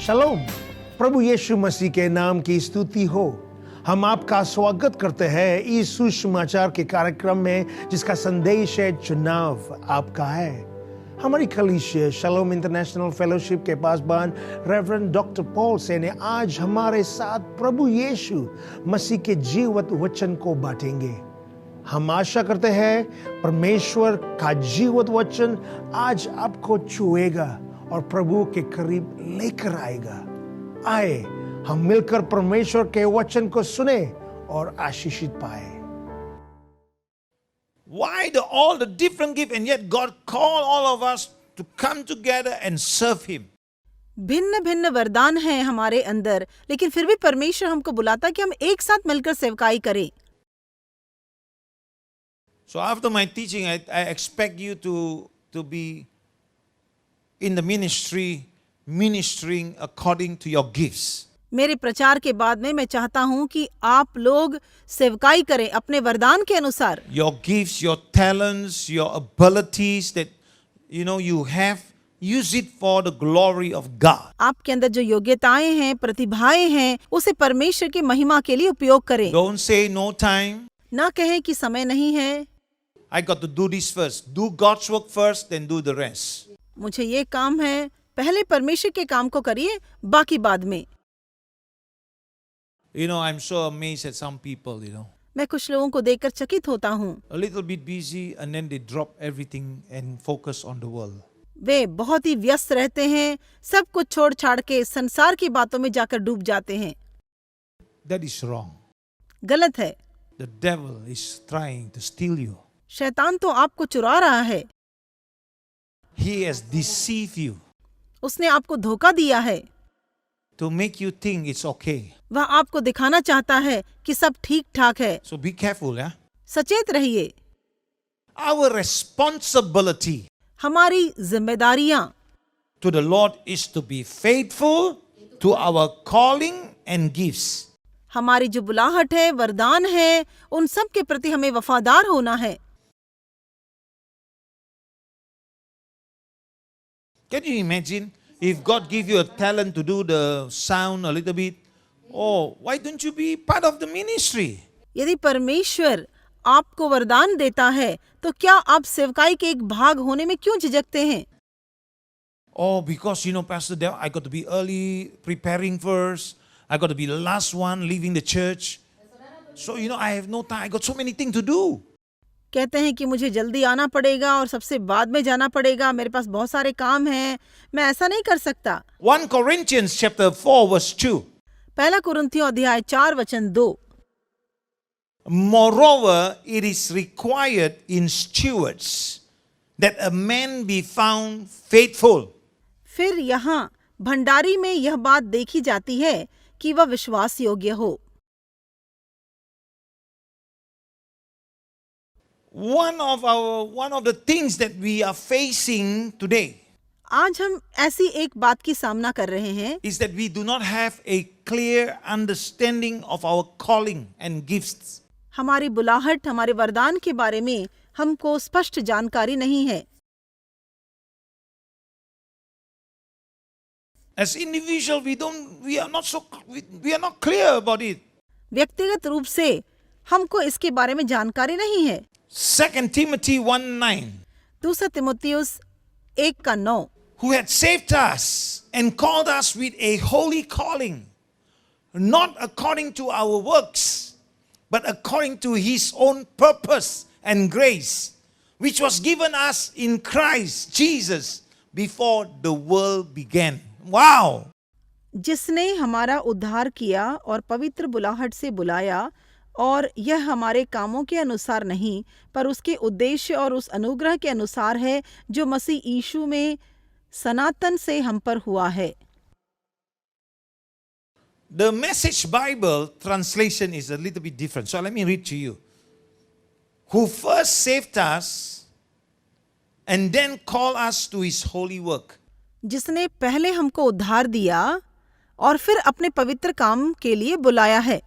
शलोम, प्रभु यीशु मसीह के नाम की स्तुति हो। हम आपका स्वागत करते हैं इस सुसमाचार के कार्यक्रम में जिसका संदेश है चुनाव आपका है। हमारी कलीसिया शलोम इंटरनेशनल फेलोशिप के पासबान रेवरेंड डॉक्टर पॉल से ने आज हमारे साथ प्रभु यीशु मसीह के जीवित वचन को बांटेंगे। हम आशा करते हैं परमेश्वर का जीवित वचन आज आपको छुएगा और प्रभु के करीब लेकर आएगा। आए हम मिलकर परमेश्वर के वचन को सुने और आशीषित पाए। Why all the different gifts and yet God called all of us to come together and serve Him? भिन्न भिन्न वरदान हैं हमारे अंदर, लेकिन फिर भी परमेश्वर हमको बुलाता कि हम एक साथ मिलकर सेवकाई करें। So after my teaching, I expect you to be in the ministry, ministering according to your gifts. मेरे प्रचार के बाद में मैं चाहता हूं कि आप लोग सेवकाई करें अपने वरदान के अनुसार। Your gifts, your talents, your abilities that you have, use it for the glory of God. आपके अंदर जो योग्यताएं हैं, प्रतिभाएं हैं, उसे परमेश्वर की महिमा के लिए उपयोग करें। Don't say no time. ना कहें कि समय नहीं है। I got to do this first. Do God's work first, then do the rest. मुझे ये काम है, पहले परमेश्वर के काम को करिए, बाकी बाद में। I'm so amazed at some people, मैं कुछ लोगों को देखकर चकित होता हूँ। a little bit busy and then they drop everything and focus on the world. वे बहुत ही व्यस्त रहते हैं, सब कुछ छोड़ छाड़ के संसार की बातों में जाकर डूब जाते हैं। That is wrong. गलत है। The devil is trying to steal you. शैतान तो आपको चुरा रहा है। He has deceived you उसने आपको धोखा दिया है। to make you think it's okay. वह आपको दिखाना चाहता है कि सब ठीक ठाक है। So be careful, yeah? सचेत रहिए। Our responsibility हमारी जिम्मेदारियां to the Lord is to be faithful to our calling and gifts. हमारी जो बुलाहट है, वरदान है, उन सब के प्रति हमें वफादार होना है। Can you imagine if God give you a talent to do the sound a little bit? Oh, why don't you be part of the ministry? यदि परमेश्वर आपको वरदान देता है, तो क्या आप सेवकाई के एक भाग होने में क्यों झिझकते हैं? Oh, because Pastor Dev, I got to be early, preparing first. I got to be the last one leaving the church. So, I have no time. I got so many things to do. कहते हैं कि मुझे जल्दी आना पड़ेगा और सबसे बाद में जाना पड़ेगा, मेरे पास बहुत सारे काम हैं, मैं ऐसा नहीं कर सकता। 1 Corinthians chapter 4 verse 2. पहला कुरिन्थियों अध्याय 4 वचन 2। Moreover, it is required in stewards that a man be found faithful. फिर यहाँ भंडारी में यह बात देखी जाती है कि वह विश्वास योग्य हो। One of the things that we are facing today आज हम ऐसी एक बात की सामना कर रहे हैं is that we do not have a clear understanding of our calling and gifts. हमारी बुलाहट, हमारे वरदान के बारे में हमको स्पष्ट जानकारी नहीं है। As individual, we are not clear about it. व्यक्तिगत रूप से हमको इसके बारे में जानकारी नहीं है। 2 Timothy 1:9. दूसरा तिमुथियुस 1:9 Who had saved us and called us with a holy calling, not according to our works, but according to His own purpose and grace, which was given us in Christ Jesus before the world began. Wow! जिसने हमारा उद्धार किया और पवित्र बुलाहट से बुलाया, और यह हमारे कामों के अनुसार नहीं, पर उसके उद्देश्य और उस अनुग्रह के अनुसार है जो मसीह यीशु में सनातन से हम पर हुआ है। The Message Bible translation is a little bit different. So let me read to you. Who first saved us and then called us to His holy work. जिसने पहले हमको उद्धार दिया और फिर अपने पवित्र काम के लिए बुलाया है।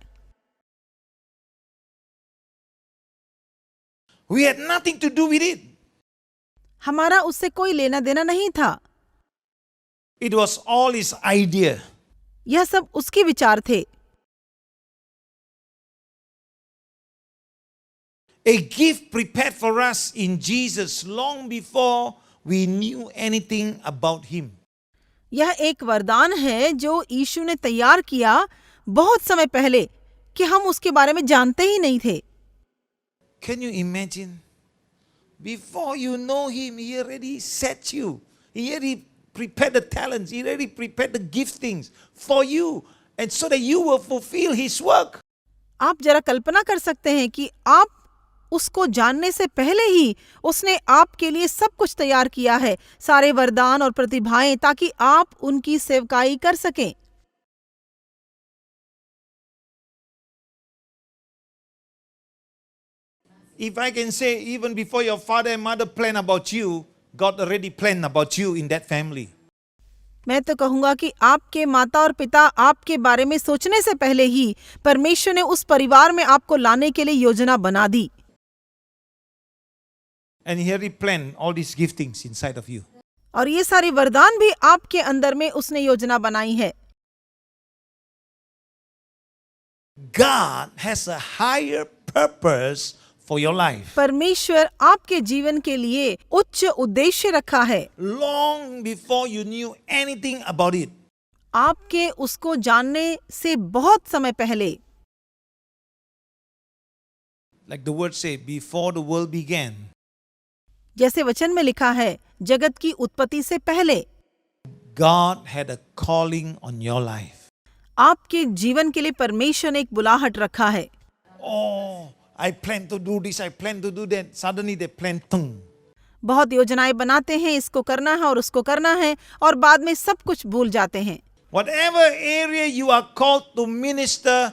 We had nothing to do with it. हमारा उससे कोई लेना देना नहीं था। It was all his idea. यह सब उसके विचार थे। A gift prepared for us in Jesus long before we knew anything about him. यह एक वरदान है जो यीशु ने तैयार किया बहुत समय पहले कि हम उसके बारे में जानते ही नहीं थे। Can you imagine? Before you know him, he already set you. He already prepared the talents. He already prepared the giftings for you, and so that you will fulfill his work. आप जरा कल्पना कर सकते हैं कि आप उसको जानने से पहले ही उसने आपके लिए सब कुछ तैयार किया है, सारे वरदान और प्रतिभाएं, ताकि आप उनकी सेवकाई कर सकें। If I can say, even before your father and mother plan about you, God already planned about you in that family. मैं तो कहूंगा कि आपके माता और पिता आपके बारे में सोचने से पहले ही परमेश्वर ने उस परिवार में आपको लाने के लिए योजना बना दी। And he already planned all these giftings inside of you. और ये सारे वरदान भी आपके अंदर में उसने योजना बनाई है। God has a higher purpose for your life. परमेश्वर आपके जीवन के लिए उच्च उद्देश्य रखा है, Long before you knew anything about it. आपके उसको जानने से बहुत समय पहले। Like the word say, before the world began, जैसे वचन में लिखा है, जगत की उत्पत्ति से पहले God had a calling on your life. आपके जीवन के लिए परमेश्वर ने एक बुलाहट रखा है। Oh, I plan to do this, I plan to do that. Suddenly they plan tung. बहुत योजनाएं बनाते हैं, इसको करना है और उसको करना है, और बाद में सब कुछ भूल जाते हैं। Whatever area you are called to minister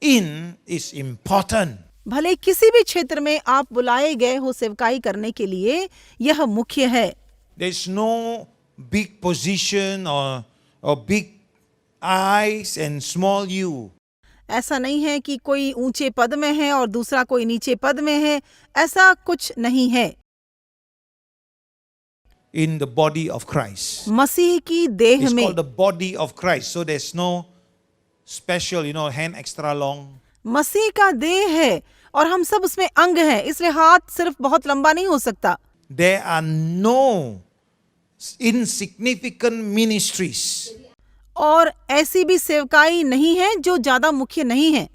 in is important. भले किसी भी क्षेत्र में आप बुलाए गए हो सेवकाई करने के लिए, यह मुख्य है। There's no big position or big eyes and small you. ऐसा नहीं है कि कोई ऊंचे पद में है और दूसरा कोई नीचे पद में है, ऐसा कुछ नहीं है। In the body of Christ. मसीह की देह It's में, called the body of Christ. So there's no special, hand extra long. मसीह का देह है और हम सब उसमें अंग हैं, इसलिए हाथ सिर्फ बहुत लंबा नहीं हो सकता। There are no insignificant ministries. और ऐसी भी सेवकाई नहीं है जो ज्यादा मुख्य नहीं है।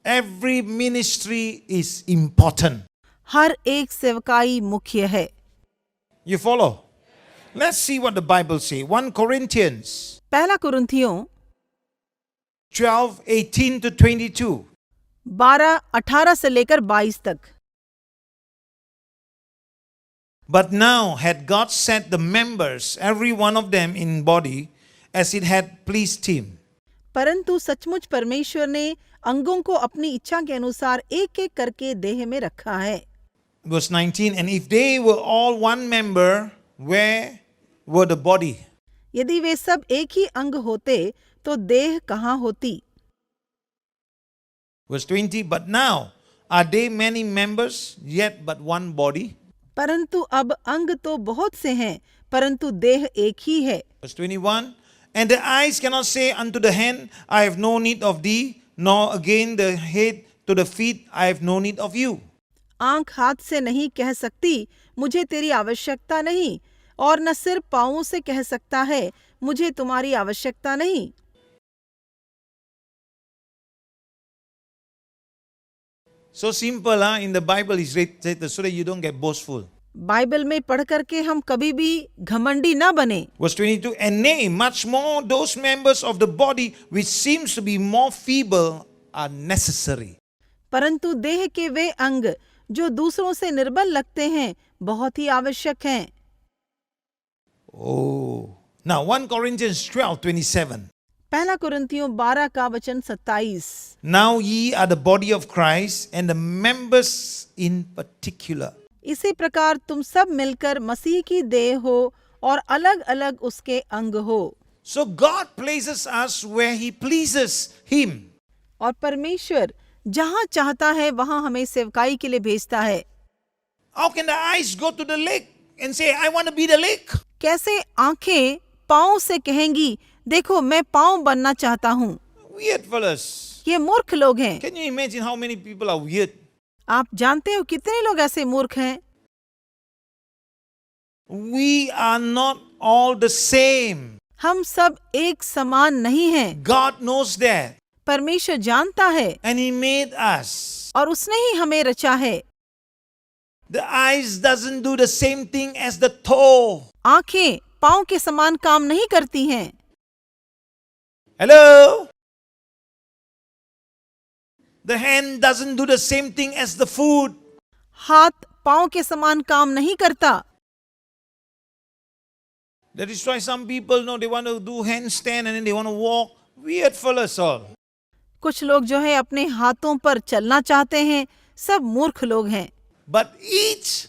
Every ministry is important. हर एक सेवकाई मुख्य है। You follow? Let's see what the Bible says. 1 Corinthians पहला कुरिन्थियों 12:18 to 22. 12:18 से लेकर 22 तक। But now had God set the members, every one of them in body, as it had pleased him. परंतु सचमुच परमेश्वर ने अंगों को अपनी इच्छा के अनुसार एक एक करके देह में रखा है। Verse 19, and if they were all one member, where were the body? यदि वे सब एक ही अंग होते तो देह कहाँ होती। Verse 20, but now are they many members, yet but one body? परंतु अब अंग तो बहुत से हैं, परंतु देह एक ही है। Verse 21, and the eyes cannot say unto the hand, I have no need of thee, nor again the head to the feet, I have no need of you. आंख हाथ से नहीं कह सकती, मुझे तेरी आवश्यकता नहीं, और न सिर पांवों से कह सकता है, मुझे तुम्हारी आवश्यकता नहीं। So simple, in the Bible is written so that you don't get boastful. Bible में पढ़ करके हम कभी भी घमंडी न बने। Verse 22, and nay, much more those members of the body which seems to be more feeble are necessary. परंतु देह के वे अंग जो दूसरों से निर्बल लगते हैं, बहुत ही आवश्यक हैं। Oh. Now 1 Corinthians 12:27. पहला कुरिन्थियों 12 का वचन 27। Now ye are the body of Christ and the members in particular. इसी प्रकार तुम सब मिलकर मसीह की देह हो और अलग अलग उसके अंग हो। So God places us where he pleases him. और परमेश्वर जहाँ चाहता है वहाँ हमें सेवकाई के लिए भेजता है। How can the eyes go to the lake and say, I want to be the lake? कैसे आंखें पाँव से कहेंगी, देखो मैं पाँव बनना चाहता हूँ। Weird fellas. ये मूर्ख लोग हैं। Can you imagine how many people are weird? आप जानते हो कितने लोग ऐसे मूर्ख हैं? We are not all the same. हम सब एक समान नहीं हैं। God knows that. परमेश्वर जानता है And He made us. और उसने ही हमें रचा है। The eyes doesn't do the same thing as the toe. आंखें पाँव के समान काम नहीं करती हैं। Hello? The hand doesn't do the same thing as the foot. हाथ पाँव के समान काम नहीं करता। That is why some people know they want to do handstand and then they want to walk. Weird fellas all. कुछ लोग जो है अपने हाथों पर चलना चाहते हैं, सब मूर्ख लोग हैं। But each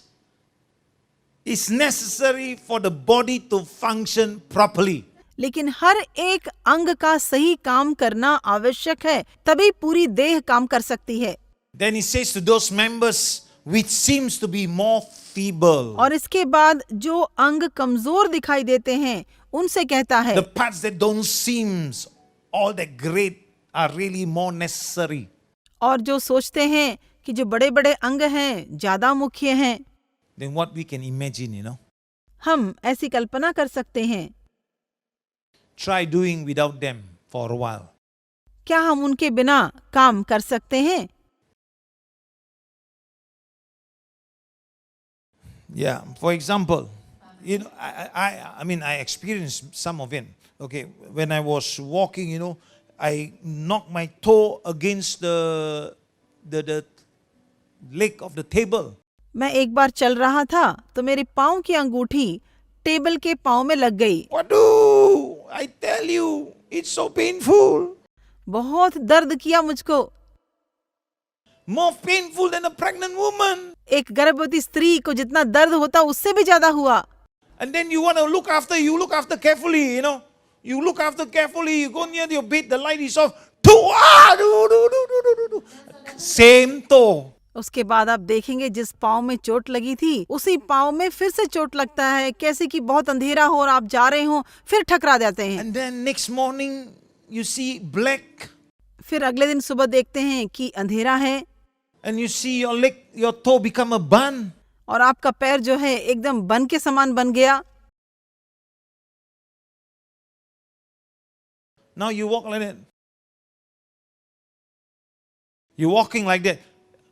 is necessary for the body to function properly. लेकिन हर एक अंग का सही काम करना आवश्यक है, तभी पूरी देह काम कर सकती है। Then he says to those members which seems to be more feeble, और इसके बाद जो अंग कमजोर दिखाई देते हैं, उनसे कहता है the parts that don't seem all that great are really more necessary. और जो सोचते हैं कि जो बड़े बड़े अंग हैं ज्यादा मुख्य हैं, Than what we can imagine, you know. हम ऐसी कल्पना कर सकते हैं। Try doing without them for a while. क्या हम उनके बिना काम कर सकते हैं? Yeah, for example, you know, I mean, I experienced some of it. Okay, when I was walking, you know, I knocked my toe against the leg of the table. मैं एक बार चल रहा था तो मेरे पाँव की अंगूठी टेबल के पाँव में लग गई। What do I tell you? It's so painful. बहुत दर्द किया मुझको, More painful than a pregnant woman. एक गर्भवती स्त्री को जितना दर्द होता उससे भी ज्यादा हुआ। And then you want to look after carefully, you know. You look after carefully, you go near your bed, the light is off. Same toe. उसके बाद आप देखेंगे जिस पाँव में चोट लगी थी उसी पाँव में फिर से चोट लगता है, कैसे कि बहुत अंधेरा हो और आप जा रहे हो, फिर ठकरा जाते हैं। And then next morning you see black. फिर अगले दिन सुबह देखते हैं कि अंधेरा है And you see your leg, your toe become a bun. और आपका पैर जो है एकदम बन के समान बन गया। Now you walk like that. You're walking like that.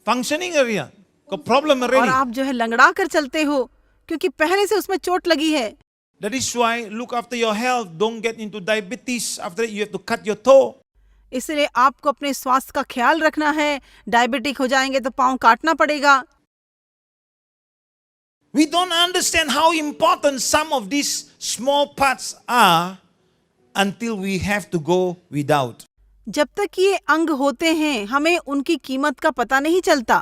Functioning area. Got problem और already. आप जो है लंगड़ा कर चलते हो क्योंकि पहले से उसमें चोट लगी है। That is why look after your health. Don't get into diabetes. After that you have to cut your toe. इसलिए आपको अपने स्वास्थ्य का ख्याल रखना है। डायबिटिक हो जाएंगे तो पाँव काटना पड़ेगा। We don't understand how important some of these small parts are until we have to go without. जब तक ये अंग होते हैं हमें उनकी कीमत का पता नहीं चलता।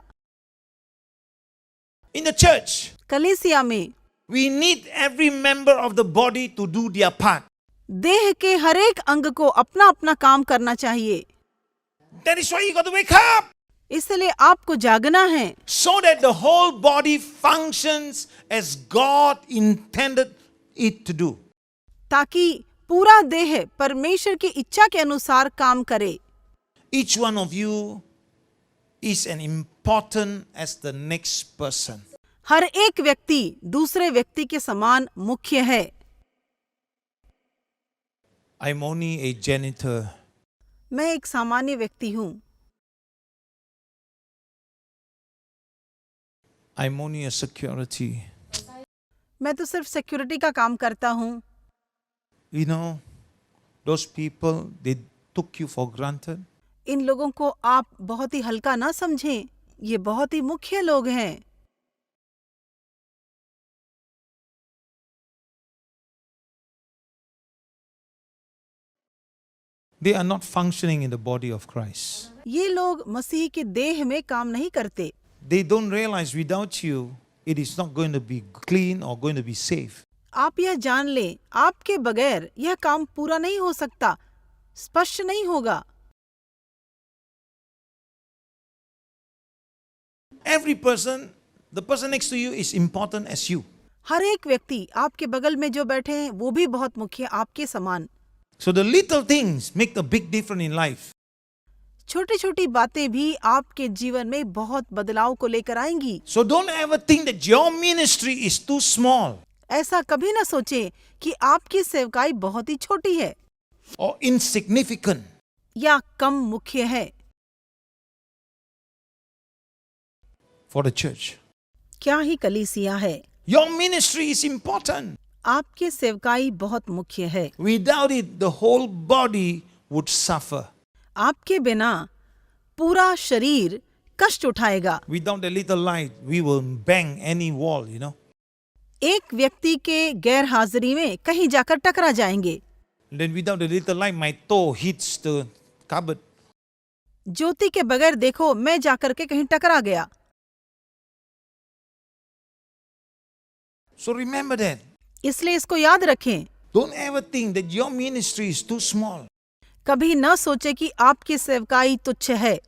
In the church, कलीसिया में we need every member of the body to do their part. देह के हर एक अंग को अपना अपना काम करना चाहिए। That is why you got to wake up. इसलिए आपको जागना है So that the whole body functions as God intended it to do. ताकि पूरा देह परमेश्वर की इच्छा के अनुसार काम करे। Each one of you is as important as the next person. हर एक व्यक्ति दूसरे व्यक्ति के समान मुख्य है। I'm only a janitor. मैं एक सामान्य व्यक्ति हूँ। I'm only a security. मैं तो सिर्फ सिक्योरिटी का काम करता हूँ। You know, those people, they took you for granted. इन लोगों को आप बहुत ही हल्का ना समझें, ये बहुत ही मुख्य लोग हैं। They are not functioning in the body of Christ. ये लोग मसीह के देह में काम नहीं करते। They don't realize without you, it is not going to be clean or going to be safe. आप यह जान लें, आपके बगैर यह काम पूरा नहीं हो सकता, स्पष्ट नहीं होगा। Every person, the person next to you is important as you. हर एक व्यक्ति आपके बगल में जो बैठे हैं वो भी बहुत मुख्य है, आपके समान। So the little things make the big difference in life. छोटी छोटी बातें भी आपके जीवन में बहुत बदलाव को लेकर आएंगी। So don't ever think that your ministry is too small ऐसा कभी ना सोचें कि आपकी सेवकाई बहुत ही छोटी है or insignificant. या कम मुख्य है For the church. क्या ही कलीसिया है। Your ministry is important. आपकी सेवकाई बहुत मुख्य है। Without it, the whole body would suffer. आपके बिना पूरा शरीर कष्ट उठाएगा। Without the little light, we will bang any wall, एक व्यक्ति के गैर हाजिरी में कहीं जाकर टकरा जाएंगे। Then without the little light, my toe hits the cupboard. ज्योति के बगैर देखो मैं जाकर के कहीं टकरा गया। So remember that. इसलिए इसको याद रखें। Don't ever think that your ministry is too small कभी न सोचे कि आपकी सेवकाई तुच्छ है,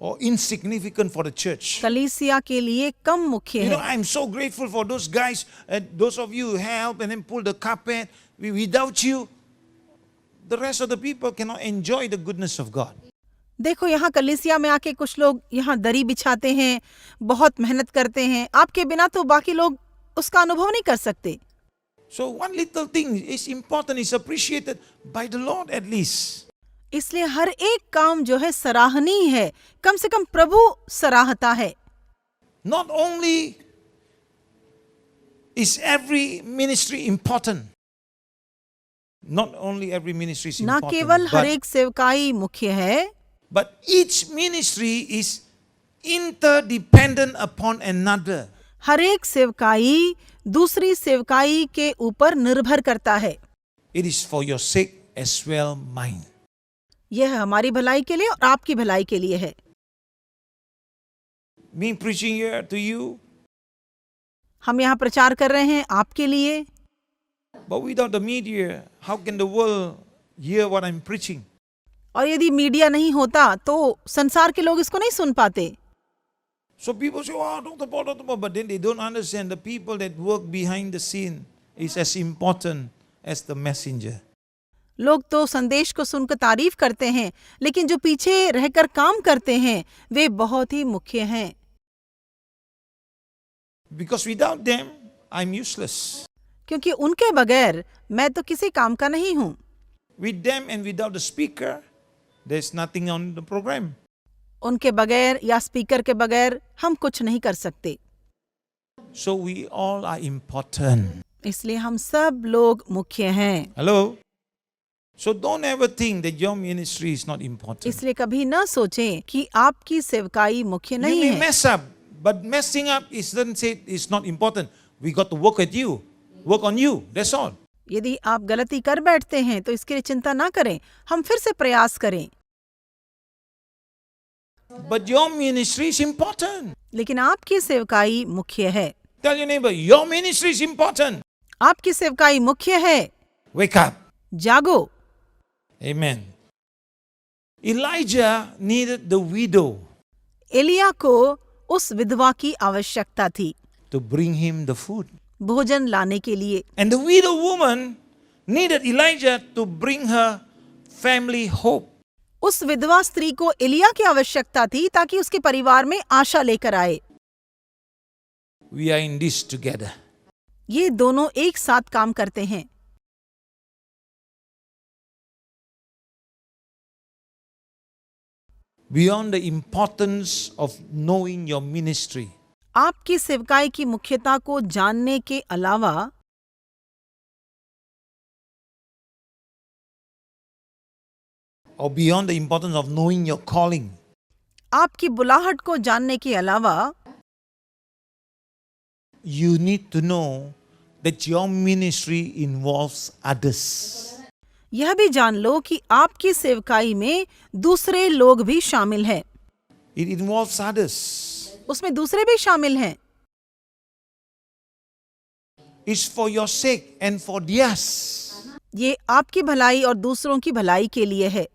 or insignificant for the church. कलीसिया के लिए कम मुख्य है। I'm so grateful for those guys, those of you who help and then pull the carpet. Without you, the rest of the people cannot enjoy the goodness of God. देखो यहाँ कलीसिया में आके कुछ लोग यहाँ दरी बिछाते हैं, बहुत मेहनत करते हैं, आपके बिना तो बाकी लोग उसका अनुभव नहीं कर सकते। So one little thing is important, is appreciated by the Lord at least. इसलिए हर एक काम जो है सराहनीय है, कम से कम प्रभु सराहता है। Not only is every ministry important, not only every ministry is ना important, केवल हर एक सेवकाई मुख्य है, but each ministry is interdependent upon another. हर एक सेवकाई दूसरी सेवकाई के ऊपर निर्भर करता है। It is for your sake as well mine. यह हमारी भलाई के लिए और आपकी भलाई के लिए है। Me preaching here to you, हम यहाँ प्रचार कर रहे हैं आपके लिए, but without the media, how can the world hear what I'm preaching? और यदि मीडिया नहीं होता तो संसार के लोग इसको नहीं सुन पाते। So people say, oh, Dr. Paul, but then they don't understand the people that work behind the scene is as important as the messenger. लोग तो संदेश को सुनकर तारीफ करते हैं, लेकिन जो पीछे रहकर काम करते हैं वे बहुत ही मुख्य हैं। Because without them, I'm useless. क्योंकि उनके बगैर मैं तो किसी काम का नहीं हूँ। With them and without the speaker, there's nothing on the program. उनके बगैर या स्पीकर के बगैर हम कुछ नहीं कर सकते। So we all are important. इसलिए हम सब लोग मुख्य हैं। Hello? So don't ever think that your ministry is not important. इसलिए कभी न सोचें कि आपकी सेवकाई मुख्य You नहीं may है। mess up, but messing up doesn't say it's not important. We got to work at you, work on you. That's all. यदि आप गलती कर बैठते हैं तो इसके लिए चिंता ना करें, हम फिर से प्रयास करें। But your ministry is important. लेकिन आपकी सेवकाई मुख्य है। Tell your neighbor, your ministry is important. आपकी सेवकाई मुख्य है। Wake up. जागो। Amen. Elijah needed the widow Elia को उस विधवा की आवश्यकता थी to bring him the food. भोजन लाने के लिए, And the widow woman needed Elijah to bring her family hope. उस विधवा स्त्री को एलिया की आवश्यकता थी ताकि उसके परिवार में आशा लेकर आए। We are in this together. ये दोनों एक साथ काम करते हैं। Beyond the importance of knowing your ministry, आपकी सेवकाई की मुख्यता को जानने के अलावा or beyond the importance of knowing your calling, आपकी बुलाहट को जानने के अलावा you need to know that your ministry involves others. यह भी जान लो कि आपकी सेवकाई में दूसरे लोग भी शामिल हैं। It involves others. उसमें दूसरे भी शामिल हैं। It's for your sake and for theirs. ये आपकी भलाई और दूसरों की भलाई के लिए है।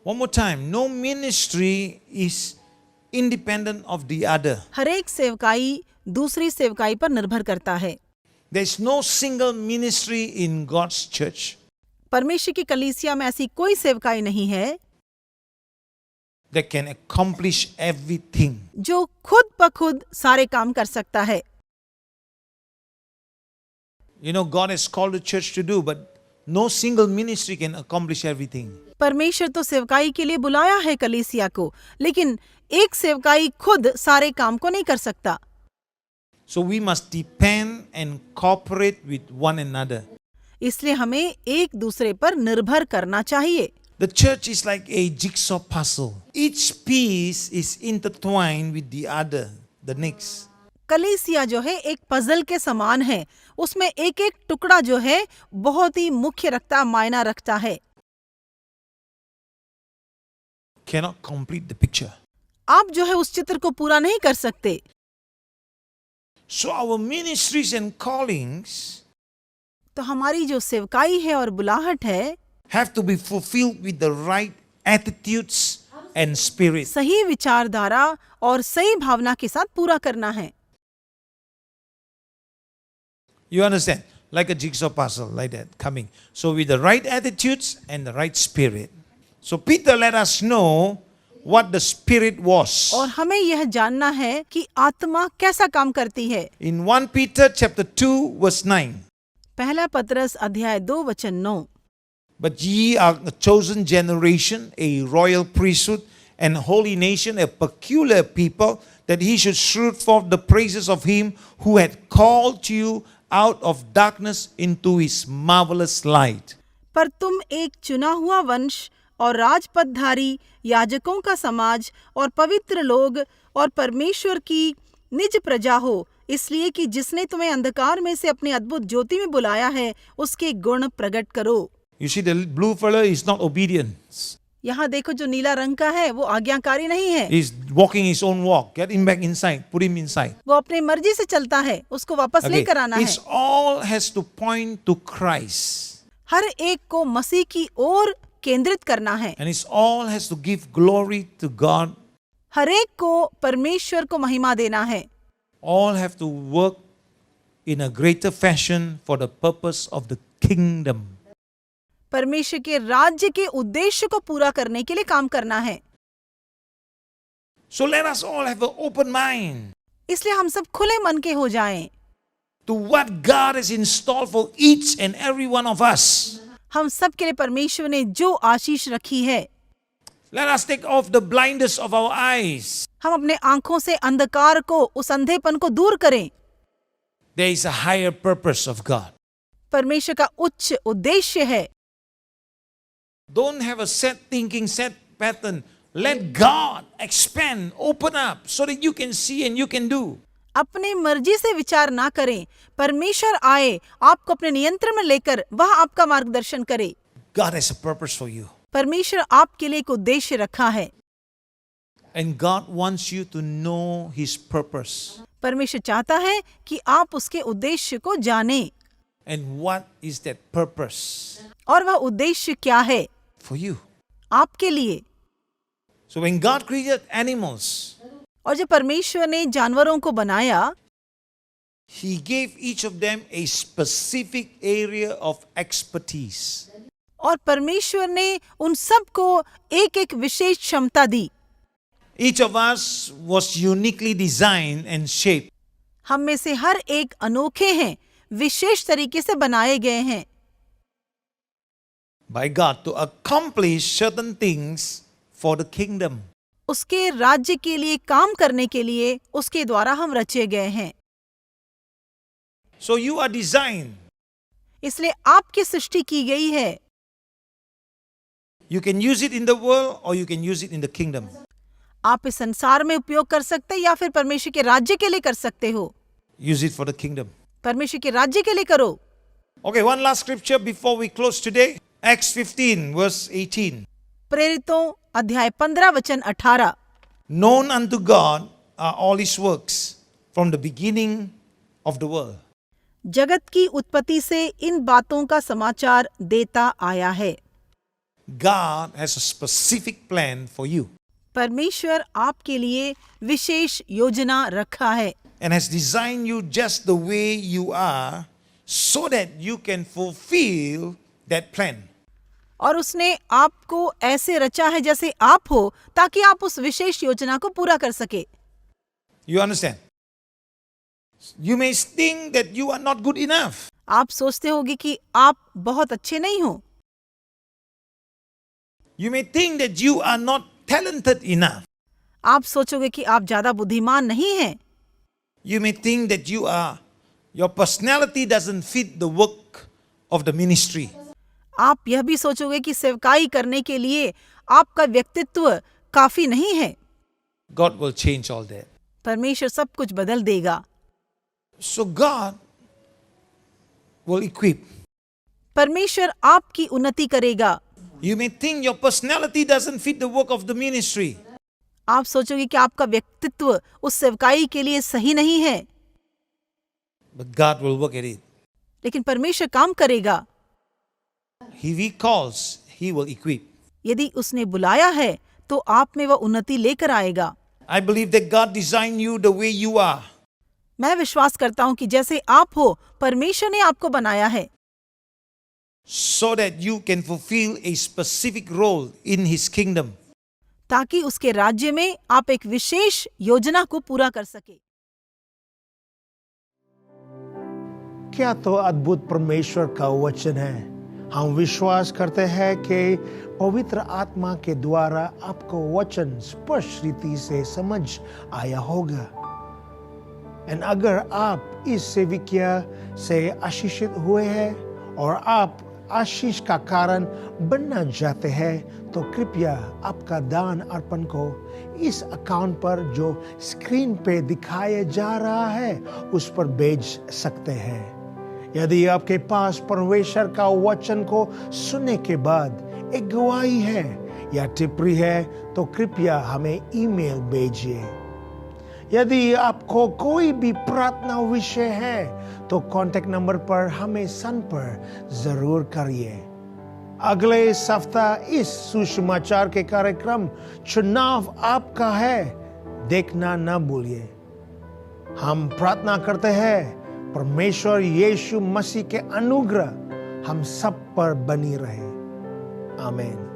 One more time, no ministry is independent of the other. हर एक सेवकाई दूसरी सेवकाई पर निर्भर करता है। There's no single ministry in God's church परमेश्वर की कलीसिया में ऐसी कोई सेवकाई नहीं है that can accomplish everything. जो खुद ब खुद सारे काम कर सकता है। You know, God has called the church to do, but no single ministry can accomplish everything. परमेश्वर तो सेवकाई के लिए बुलाया है कलीसिया को, लेकिन एक सेवकाई खुद सारे काम को नहीं कर सकता। So we must depend and cooperate with one another. इसलिए हमें एक दूसरे पर निर्भर करना चाहिए। The church is like a jigsaw puzzle. Each piece is intertwined with the other, the next. कलीसिया जो है एक पजल के समान है, उसमें एक एक टुकड़ा जो है बहुत ही मुख्य रखता मायना रखता है। Cannot complete the picture. आप जो है उस चित्र को पूरा नहीं कर सकते। So our ministries and callings तो हमारी जो सेवकाई है और बुलाहट है have to be fulfilled with the right attitudes and spirit. सही विचारधारा और सही भावना के साथ पूरा करना है। You understand? Like a jigsaw puzzle, like that, coming. So with the right attitudes and the right spirit. So Peter let us know what the spirit was. और हमें यह जानना है कि आत्मा कैसा काम करती है। In 1 Peter chapter 2 verse 9. पहला पतरस अध्याय 2 वचन 9। But ye are a chosen generation, a royal priesthood, and holy nation, a peculiar people, that he should shoot forth the praises of him who had called you out of darkness into his marvelous light. पर तुम एक चुना हुआ वंश और राजपदधारी याजकों का समाज और पवित्र लोग और परमेश्वर की निज प्रजा हो, इसलिए कि जिसने तुम्हें अंधकार में से अपनी अद्भुत ज्योति में बुलाया है, उसके गुण प्रकट करो। You see, the blue fellow is not obedient. यहाँ देखो, जो नीला रंग का है वो आज्ञाकारी नहीं है। He's walking his own walk. Get him back inside. Put him inside. वो अपनी मर्जी से चलता है, उसको वापस लेकर आना है। It's all has to point to Christ. हर एक को मसीह की ओर केंद्रित करना है। And it's all has to give glory to God. हर एक को परमेश्वर को महिमा देना है। All have to work in a greater fashion for the purpose of the kingdom. परमेश्वर के राज्य के उद्देश्य को पूरा करने के लिए काम करना है। So let us all have an open mind इसलिए हम सब खुले मन के हो जाएं। to what God has installed for each and every one of us. हम सब के लिए परमेश्वर ने जो आशीष रखी है, Let us take off the blinders of our eyes. हम अपने आंखों से अंधकार को, उस अंधेपन को दूर करें। There is a higher purpose of God. परमेश्वर का उच्च उद्देश्य है। Don't have a set thinking, set pattern. Let God expand, open up so that you can see and you can do. अपने मर्जी से विचार ना करें, परमेश्वर आए, आपको अपने नियंत्रण में लेकर वह आपका मार्गदर्शन करे। God has a purpose for you. परमेश्वर आपके लिए एक उद्देश्य रखा है। And God wants you to know His purpose. परमेश्वर चाहता है कि आप उसके उद्देश्य को जानें। And what is that purpose और वह उद्देश्य क्या है for you? आपके लिए। So when God created animals, और जब परमेश्वर ने जानवरों को बनाया, He gave each of them a specific area of expertise. और परमेश्वर ने उन सब को एक एक विशेष क्षमता दी। Each of us was uniquely designed and shaped. हम में से हर एक अनोखे हैं, विशेष तरीके से बनाए गए हैं By God to accomplish certain things for the kingdom. उसके राज्य के लिए काम करने के लिए उसके द्वारा हम रचे गए हैं। So you are designed. इसलिए आपकी सृष्टि की गई है। You can use it in the world or you can use it in the kingdom. आप इस संसार में उपयोग कर सकते हैं या फिर परमेश्वर के राज्य के लिए कर सकते हो। Use it for the kingdom. परमेश्वर के राज्य के लिए करो। Okay, one last scripture before we close today. Acts 15 verse 18. प्रेरितों अध्याय 15 वचन 18। Known unto God are all his works from the beginning of the world. जगत की उत्पत्ति से इन बातों का समाचार देता आया है। God has a specific plan for you. परमेश्वर आपके लिए विशेष योजना रखा है and has designed you just the way you are so that you can fulfill that plan. और उसने आपको ऐसे रचा है जैसे आप हो, ताकि आप उस विशेष योजना को पूरा कर सके। You understand? You may think that you are not good enough. आप सोचते होगे कि आप बहुत अच्छे नहीं हो। You may think that you are not talented enough. आप सोचोगे कि आप ज्यादा बुद्धिमान नहीं हैं। You may think that your personality doesn't fit the work of the ministry. आप यह भी सोचोगे कि सेवकाई करने के लिए आपका व्यक्तित्व काफी नहीं है। God will change all that. परमेश्वर सब कुछ बदल देगा। So God will equip. परमेश्वर आपकी उन्नति करेगा। You may think your personality doesn't fit the work of the ministry. आप सोचोगे कि आपका व्यक्तित्व उस सेवकाई के लिए सही नहीं है, But God will work at it. लेकिन परमेश्वर काम करेगा। If He calls, He will equip. यदि उसने बुलाया है तो आप में वह उन्नति लेकर आएगा। I believe that God designed you the way you are. मैं विश्वास करता हूँ कि जैसे आप हो, परमेश्वर ने आपको बनाया है, so that you can fulfill a specific role in His kingdom. ताकि उसके राज्य में आप एक विशेष योजना को पूरा कर सके। क्या तो अद्भुत परमेश्वर का वचन है। हम विश्वास करते हैं कि पवित्र आत्मा के द्वारा आपको वचन स्पष्ट रीति से समझ आया होगा। और अगर आप इस सेविकिया से आशीषित हुए हैं और आप आशीष का कारण बनना चाहते हैं, तो कृपया आपका दान अर्पण को इस अकाउंट पर जो स्क्रीन पे दिखाया जा रहा है उस पर भेज सकते हैं। यदि आपके पास परमेश्वर का वचन को सुनने के बाद एक गवाही है या टिप्पणी है, तो कृपया हमें ईमेल भेजिए। यदि आपको कोई भी प्रार्थना विषय है तो कांटेक्ट नंबर पर हमें संपर्क जरूर करिए। अगले सप्ताह इस सुसमाचार के कार्यक्रम चुनाव आपका है देखना न भूलिए। हम प्रार्थना करते हैं परमेश्वर यीशु मसीह के अनुग्रह हम सब पर बनी रहे। आमीन।